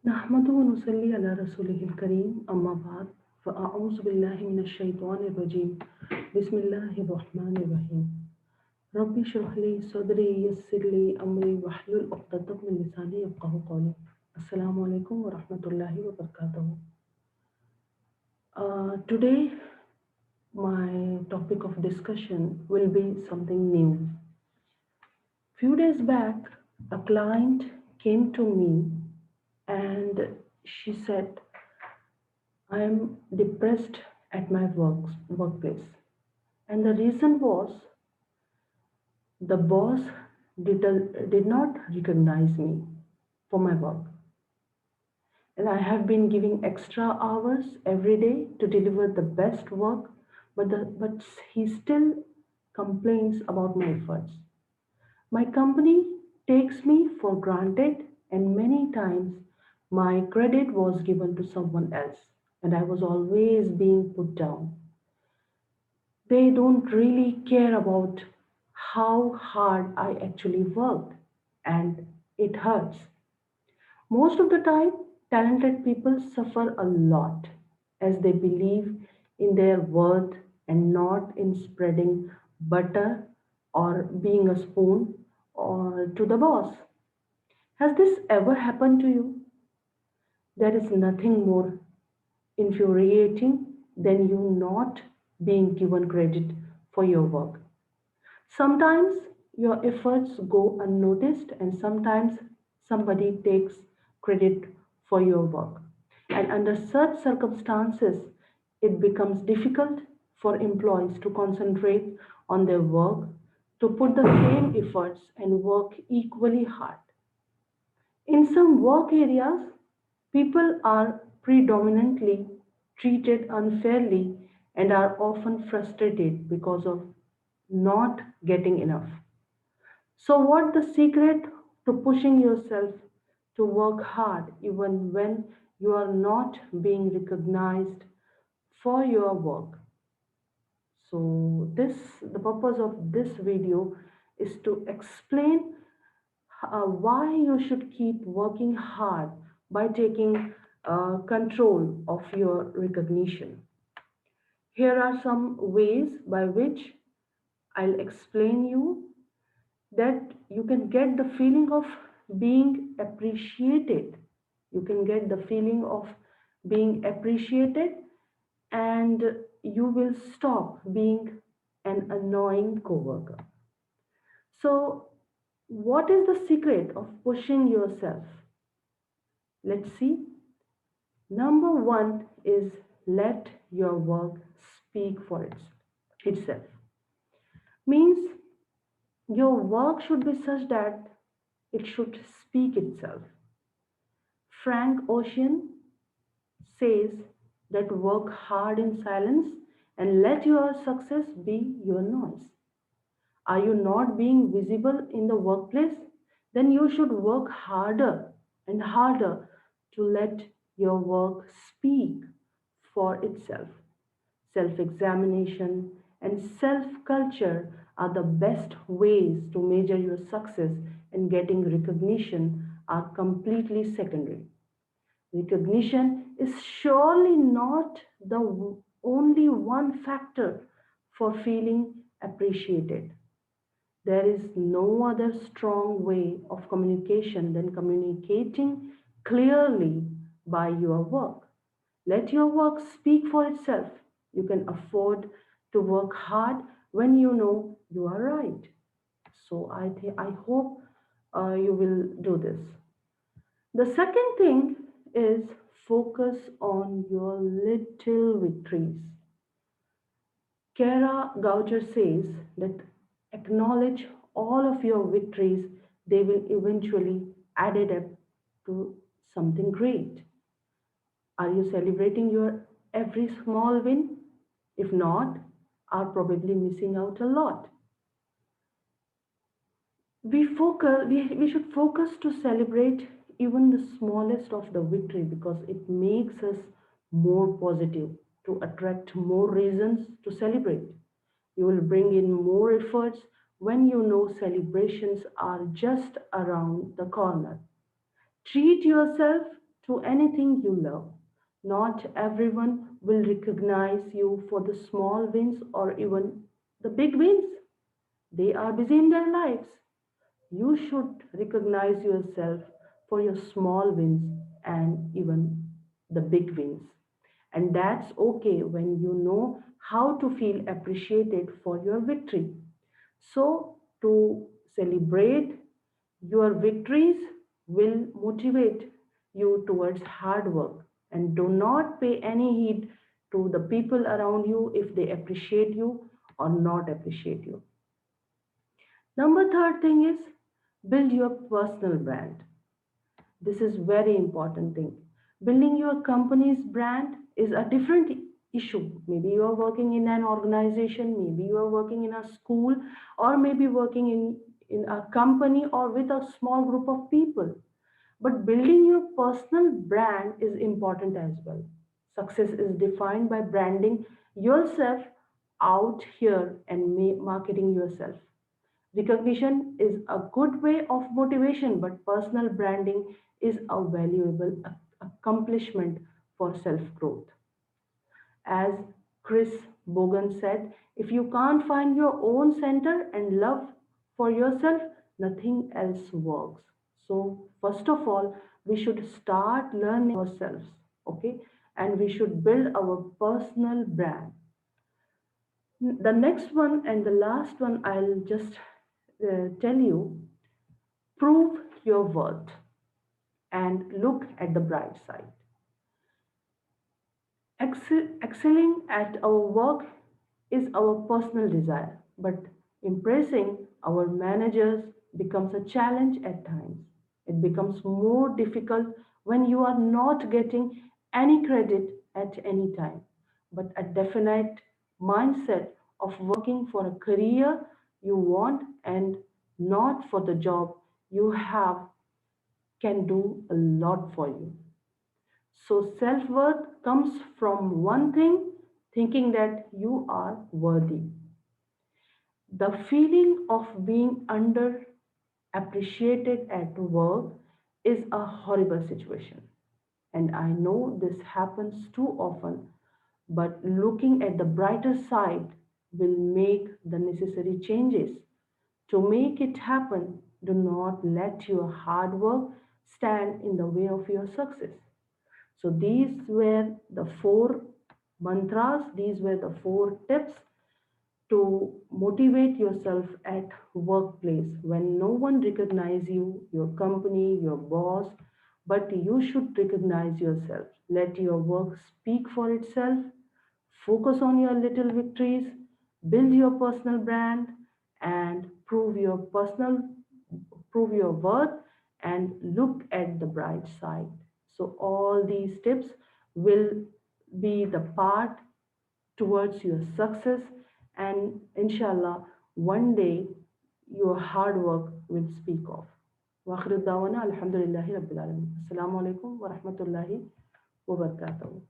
नहमदुहु व नुसल्ली अला रसूलिहिल करीम अम्मा बाद फ़अऊज़ु बिल्लाहि मिनश शैतानिर रजीम बिस्मिल्लाहिर रहमानिर रहीम रब्बि इश्रह ली सदरी यस्सिर ली अमरी वहलुल उक़दतम मिन लिसानी यफ़क़हू क़ौली अस्सलामु अलैकुम व रहमतुल्लाहि व बरकातुहू Today my topic of discussion will be something new. Few days back a client came to me and she said, I am depressed at my workplace. And the reason was the boss did not recognize me for my work. And I have been giving extra hours every day to deliver the best work, but he still complains about my efforts. My company takes me for granted, and many times my credit was given to someone else, and I was always being put down. They don't really care about how hard I actually worked, and it hurts. Most of the time, talented people suffer a lot as they believe in their worth and not in spreading butter or being a spoon or to the boss. Has this ever happened to you? There is nothing more infuriating than you not being given credit for your work. Sometimes your efforts go unnoticed, and sometimes somebody takes credit for your work. And under such circumstances, it becomes difficult for employees to concentrate on their work, to put the same efforts and work equally hard. In some work areas, people are predominantly treated unfairly and are often frustrated because of not getting enough. So, what the secret to pushing yourself to work hard even when you are not being recognized for your work? So, the purpose of this video is to explain why you should keep working hard by taking control of your recognition. Here are some ways by which I'll explain you that you can get the feeling of being appreciated. You can get the feeling of being appreciated, and you will stop being an annoying coworker. So, what is the secret of pushing yourself? Let's see. Number one is let your work speak for itself. Means your work should be such that it should speak itself. Frank Ocean says that work hard in silence and let your success be your noise. Are you not being visible in the workplace? Then you should work harder and harder to let your work speak for itself. Self examination and self culture are the best ways to measure your success, and getting recognition are completely secondary. Recognition is surely not the only one factor for feeling appreciated. There is no other strong way of communication than communicating clearly by your work. Let your work speak for itself. You can afford to work hard when you know you are right. So I hope you will do this. The second thing is focus on your little victories. Kara Goucher says that acknowledge all of your victories, they will eventually add it up to something great. Are you celebrating your every small win? If not, are probably missing out a lot. We should focus to celebrate even the smallest of the victory because it makes us more positive to attract more reasons to celebrate. You will bring in more efforts when you know celebrations are just around the corner. Treat yourself through anything you love. Not everyone will recognize you for the small wins or even the big wins. They are busy in their lives. You should recognize yourself for your small wins and even the big wins. And that's okay when you know how to feel appreciated for your victory. So, to celebrate your victories will motivate you towards hard work, and do not pay any heed to the people around you if they appreciate you or not appreciate you. Number third thing is build your personal brand. This is very important thing. Building your company's brand is a different issue. Maybe you are working in an organization, maybe you are working in a school, or maybe working in a company or with a small group of people. But building your personal brand is important as well. Success is defined by branding yourself out here and marketing yourself. Recognition is a good way of motivation, but personal branding is a valuable accomplishment for self growth. As Chris Bogan said, if you can't find your own center and love for yourself, nothing else works. So, first of all, we should start learning ourselves, okay? And we should build our personal brand. The next one and the last one I'll just tell you, prove your worth and look at the bright side. Excelling at our work is our personal desire, but impressing our managers becomes a challenge at times. It becomes more difficult when you are not getting any credit at any time, but a definite mindset of working for a career you want and not for the job you have can do a lot for you. So, self worth comes from one thing, thinking that you are worthy. The feeling of being under appreciated at work is a horrible situation. And I know this happens too often, but looking at the brighter side will make the necessary changes. To make it happen, do not let your hard work stand in the way of your success. So these were the four mantras, these were the four tips to motivate yourself at workplace when no one recognize you, your company, your boss, but you should recognize yourself. Let your work speak for itself. Focus on your little victories, build your personal brand, and prove your worth and look at the bright side. So all these tips will be the part towards your success, and inshallah one day your hard work will speak of. واخر الدعوانا الحمد لله رب العالمين. السلام عليكم ورحمة الله وبركاته.